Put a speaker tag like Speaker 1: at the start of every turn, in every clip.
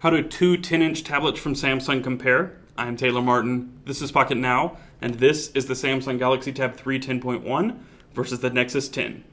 Speaker 1: How do two 10-inch tablets from Samsung compare? I'm Taylor Martin, this is Pocketnow, and this is the Samsung Galaxy Tab 3 10.1 versus the Nexus 10.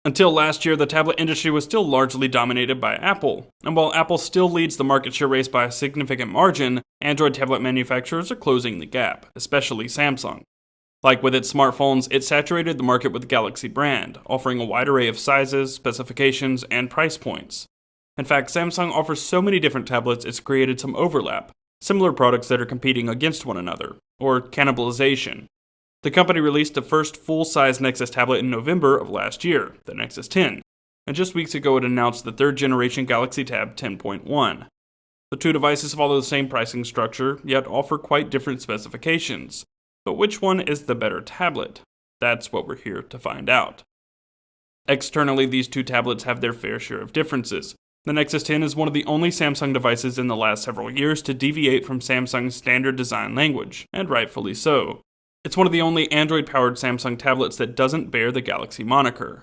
Speaker 1: Until last year, the tablet industry was still largely dominated by Apple, and while Apple still leads the market share race by a significant margin, Android tablet manufacturers are closing the gap, especially Samsung. Like with its smartphones, it saturated the market with the Galaxy brand, offering a wide array of sizes, specifications, and price points. In fact, Samsung offers so many different tablets it's created some overlap, similar products that are competing against one another, or cannibalization. The company released the first full-size Nexus tablet in November of last year, the Nexus 10, and just weeks ago it announced the third-generation Galaxy Tab 10.1. The two devices follow the same pricing structure, yet offer quite different specifications. But which one is the better tablet? That's what we're here to find out. Externally, these two tablets have their fair share of differences. The Nexus 10 is one of the only Samsung devices in the last several years to deviate from Samsung's standard design language, and rightfully so. It's one of the only Android-powered Samsung tablets that doesn't bear the Galaxy moniker.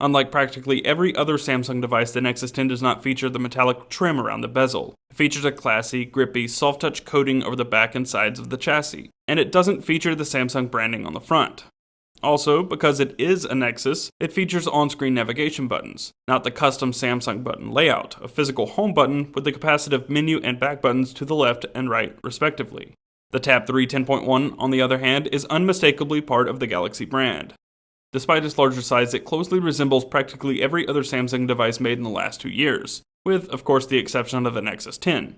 Speaker 1: Unlike practically every other Samsung device, the Nexus 10 does not feature the metallic trim around the bezel. It features a classy, grippy, soft-touch coating over the back and sides of the chassis, and it doesn't feature the Samsung branding on the front. Also, because it is a Nexus, it features on-screen navigation buttons, not the custom Samsung button layout, a physical home button with the capacitive menu and back buttons to the left and right, respectively. The Tab 3 10.1, on the other hand, is unmistakably part of the Galaxy brand. Despite its larger size, it closely resembles practically every other Samsung device made in the last 2 years, with, of course, the exception of the Nexus 10.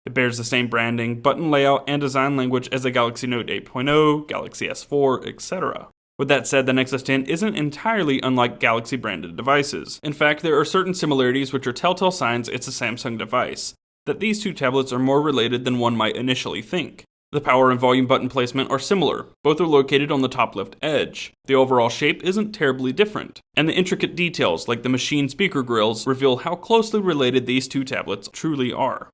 Speaker 1: It bears the same branding, button layout, and design language as the Galaxy Note 8.0, Galaxy S4, etc. With that said, the Nexus 10 isn't entirely unlike Galaxy-branded devices. In fact, there are certain similarities which are telltale signs it's a Samsung device, that these two tablets are more related than one might initially think. The power and volume button placement are similar, both are located on the top left edge. The overall shape isn't terribly different, and the intricate details like the machine speaker grills reveal how closely related these two tablets truly are.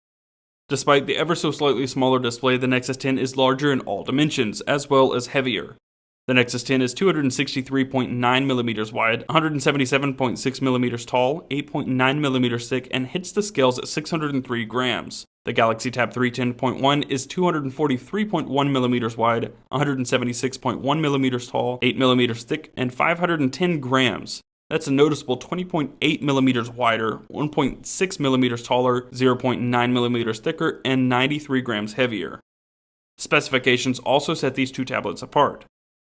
Speaker 1: Despite the ever so slightly smaller display, the Nexus 10 is larger in all dimensions, as well as heavier. The Nexus 10 is 263.9mm wide, 177.6mm tall, 8.9mm thick, and hits the scales at 603 grams. The Galaxy Tab 3 10.1 is 243.1mm wide, 176.1mm tall, 8mm thick, and 510 grams. That's a noticeable 20.8mm wider, 1.6mm taller, 0.9mm thicker, and 93 grams heavier. Specifications also set these two tablets apart.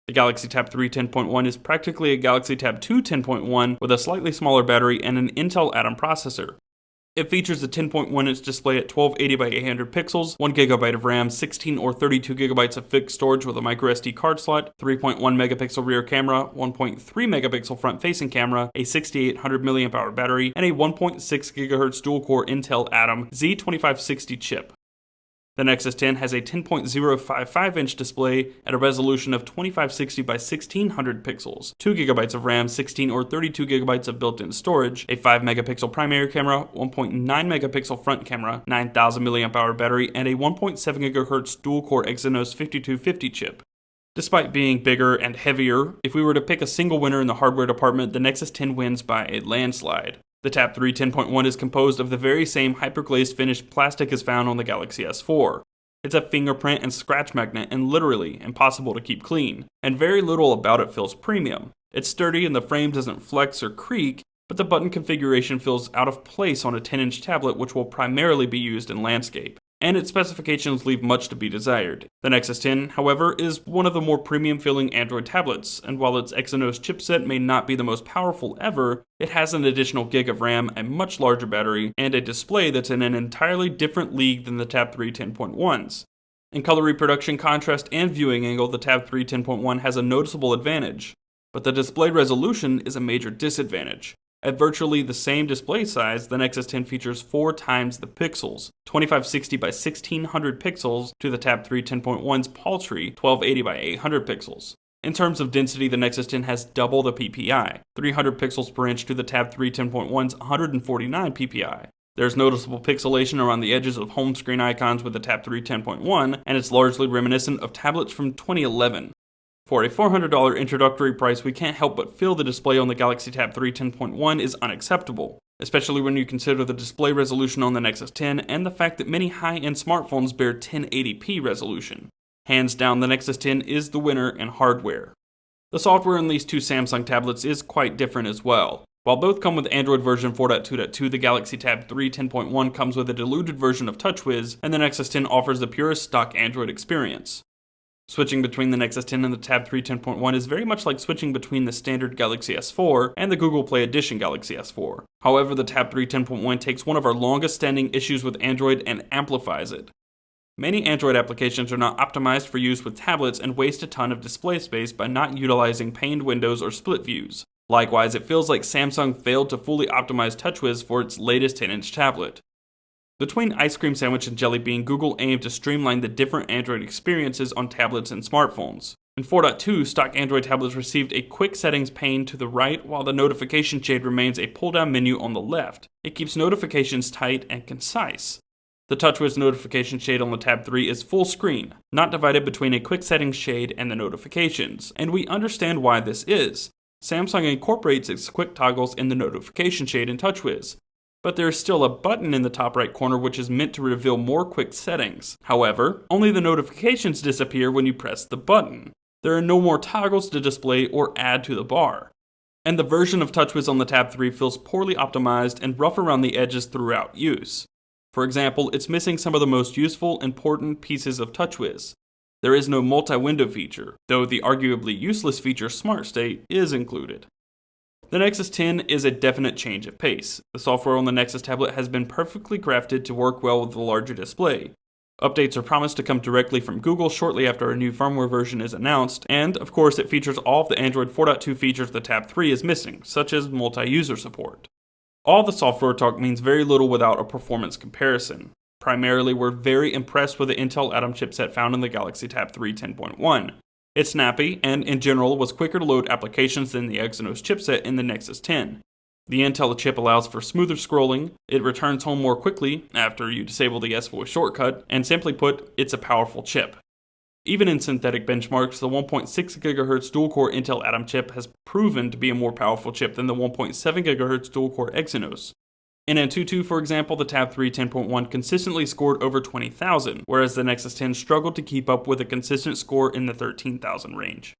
Speaker 1: The Galaxy Tab 3 10.1 is practically a Galaxy Tab 2 10.1 with a slightly smaller battery and an Intel Atom processor. It features a 10.1-inch display at 1280 by 800 pixels, 1GB of RAM, 16 or 32GB of fixed storage with a microSD card slot, 3.1MP rear camera, 1.3MP front-facing camera, a 6800 mAh battery, and a 1.6GHz dual-core Intel Atom Z2560 chip. The Nexus 10 has a 10.055-inch display at a resolution of 2560 by 1600 pixels, 2GB of RAM, 16 or 32GB of built-in storage, a 5MP primary camera, 1.9MP front camera, 9000 mAh battery, and a 1.7GHz dual-core Exynos 5250 chip. Despite being bigger and heavier, if we were to pick a single winner in the hardware department, the Nexus 10 wins by a landslide. The Tab 3 10.1 is composed of the very same hyperglazed finished plastic as found on the Galaxy S4. It's a fingerprint and scratch magnet and literally impossible to keep clean, and very little about it feels premium. It's sturdy and the frame doesn't flex or creak, but the button configuration feels out of place on a 10-inch tablet which will primarily be used in landscape. And its specifications leave much to be desired. The Nexus 10, however, is one of the more premium-feeling Android tablets, and while its Exynos chipset may not be the most powerful ever, it has an additional gig of RAM, a much larger battery, and a display that's in an entirely different league than the Tab 3 10.1's. In color reproduction, contrast, and viewing angle, the Tab 3 10.1 has a noticeable advantage, but the display resolution is a major disadvantage. At virtually the same display size, the Nexus 10 features 4 times the pixels, 2560 by 1600 pixels to the Tab 3 10.1's paltry 1280 by 800 pixels. In terms of density, the Nexus 10 has double the PPI, 300 pixels per inch to the Tab 3 10.1's 149 PPI. There's noticeable pixelation around the edges of home screen icons with the Tab 3 10.1, and it's largely reminiscent of tablets from 2011. For a $400 introductory price, we can't help but feel the display on the Galaxy Tab 3 10.1 is unacceptable, especially when you consider the display resolution on the Nexus 10 and the fact that many high-end smartphones bear 1080p resolution. Hands down, the Nexus 10 is the winner in hardware. The software in these two Samsung tablets is quite different as well. While both come with Android version 4.2.2, the Galaxy Tab 3 10.1 comes with a diluted version of TouchWiz, and the Nexus 10 offers the purest stock Android experience. Switching between the Nexus 10 and the Tab 3 10.1 is very much like switching between the standard Galaxy S4 and the Google Play Edition Galaxy S4. However, the Tab 3 10.1 takes one of our longest standing issues with Android and amplifies it. Many Android applications are not optimized for use with tablets and waste a ton of display space by not utilizing paned windows or split views. Likewise, it feels like Samsung failed to fully optimize TouchWiz for its latest 10-inch tablet. Between Ice Cream Sandwich and Jelly Bean, Google aimed to streamline the different Android experiences on tablets and smartphones. In 4.2, stock Android tablets received a quick settings pane to the right, while the notification shade remains a pull-down menu on the left. It keeps notifications tight and concise. The TouchWiz notification shade on the Tab 3 is full screen, not divided between a quick settings shade and the notifications, and we understand why this is. Samsung incorporates its quick toggles in the notification shade in TouchWiz, but there is still a button in the top right corner which is meant to reveal more quick settings. However, only the notifications disappear when you press the button. There are no more toggles to display or add to the bar. And the version of TouchWiz on the Tab 3 feels poorly optimized and rough around the edges throughout use. For example, it's missing some of the most useful, important pieces of TouchWiz. There is no multi-window feature, though the arguably useless feature Smart State is included. The Nexus 10 is a definite change of pace. The software on the Nexus tablet has been perfectly crafted to work well with the larger display. Updates are promised to come directly from Google shortly after a new firmware version is announced, and of course it features all of the Android 4.2 features the Tab 3 is missing, such as multi-user support. All the software talk means very little without a performance comparison. Primarily, we're very impressed with the Intel Atom chipset found in the Galaxy Tab 3 10.1. It's snappy, and in general was quicker to load applications than the Exynos chipset in the Nexus 10. The Intel chip allows for smoother scrolling, it returns home more quickly after you disable the S-Voice shortcut, and simply put, it's a powerful chip. Even in synthetic benchmarks, the 1.6 GHz dual-core Intel Atom chip has proven to be a more powerful chip than the 1.7 GHz dual-core Exynos. In Antutu, for example, the Tab 3 10.1 consistently scored over 20,000, whereas the Nexus 10 struggled to keep up with a consistent score in the 13,000 range.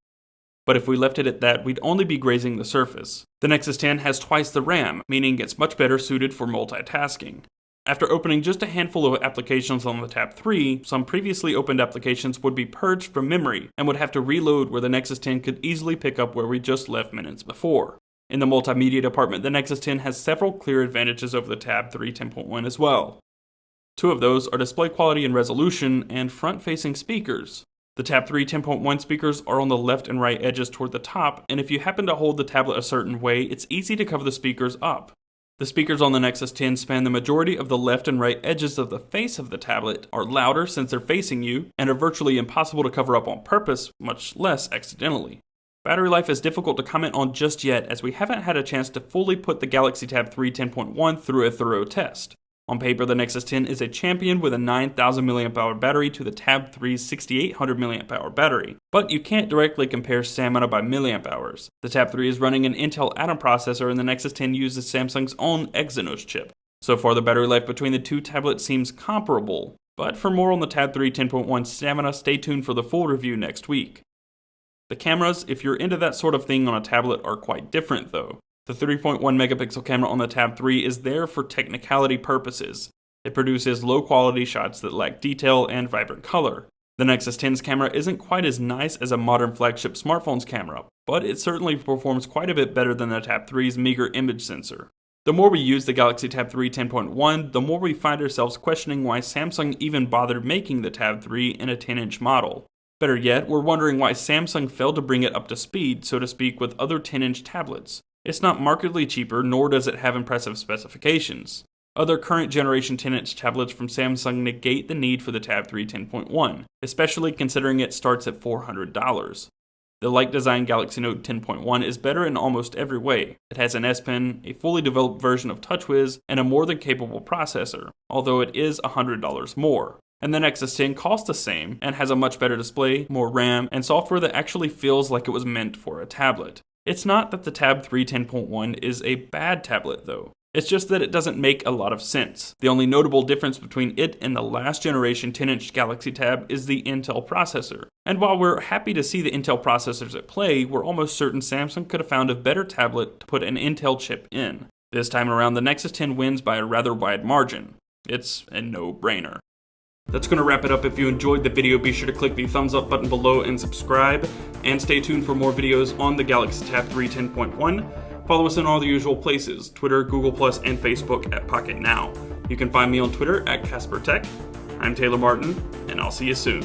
Speaker 1: But if we left it at that, we'd only be grazing the surface. The Nexus 10 has twice the RAM, meaning it's much better suited for multitasking. After opening just a handful of applications on the Tab 3, some previously opened applications would be purged from memory and would have to reload where the Nexus 10 could easily pick up where we just left minutes before. In the multimedia department, the Nexus 10 has several clear advantages over the Tab 3 10.1 as well. Two of those are display quality and resolution and front-facing speakers. The Tab 3 10.1 speakers are on the left and right edges toward the top, and if you happen to hold the tablet a certain way, it's easy to cover the speakers up. The speakers on the Nexus 10 span the majority of the left and right edges of the face of the tablet, are louder since they're facing you, and are virtually impossible to cover up on purpose, much less accidentally. Battery life is difficult to comment on just yet, as we haven't had a chance to fully put the Galaxy Tab 3 10.1 through a thorough test. On paper, the Nexus 10 is a champion with a 9,000 mAh battery to the Tab 3's 6,800 mAh battery, but you can't directly compare stamina by milliamp hours. The Tab 3 is running an Intel Atom processor, and the Nexus 10 uses Samsung's own Exynos chip. So far, the battery life between the two tablets seems comparable, but for more on the Tab 3 10.1 stamina, stay tuned for the full review next week. The cameras, if you're into that sort of thing on a tablet, are quite different though. The 3.1 megapixel camera on the Tab 3 is there for technicality purposes. It produces low quality shots that lack detail and vibrant color. The Nexus 10's camera isn't quite as nice as a modern flagship smartphone's camera, but it certainly performs quite a bit better than the Tab 3's meager image sensor. The more we use the Galaxy Tab 3 10.1, the more we find ourselves questioning why Samsung even bothered making the Tab 3 in a 10-inch model. Better yet, we're wondering why Samsung failed to bring it up to speed, so to speak, with other 10-inch tablets. It's not markedly cheaper, nor does it have impressive specifications. Other current generation 10-inch tablets from Samsung negate the need for the Tab 3 10.1, especially considering it starts at $400. The like-designed Galaxy Note 10.1 is better in almost every way. It has an S Pen, a fully developed version of TouchWiz, and a more than capable processor, although it is $100 more. And the Nexus 10 costs the same and has a much better display, more RAM, and software that actually feels like it was meant for a tablet. It's not that the Tab 3 10.1 is a bad tablet though. It's just that it doesn't make a lot of sense. The only notable difference between it and the last generation 10-inch Galaxy Tab is the Intel processor. And while we're happy to see the Intel processors at play, we're almost certain Samsung could have found a better tablet to put an Intel chip in. This time around, the Nexus 10 wins by a rather wide margin. It's a no-brainer. That's going to wrap it up. If you enjoyed the video, be sure to click the thumbs up button below and subscribe. And stay tuned for more videos on the Galaxy Tab 3 10.1. Follow us in all the usual places, Twitter, Google+, and Facebook at Pocketnow. You can find me on Twitter at CasperTech. I'm Taylor Martin, and I'll see you soon.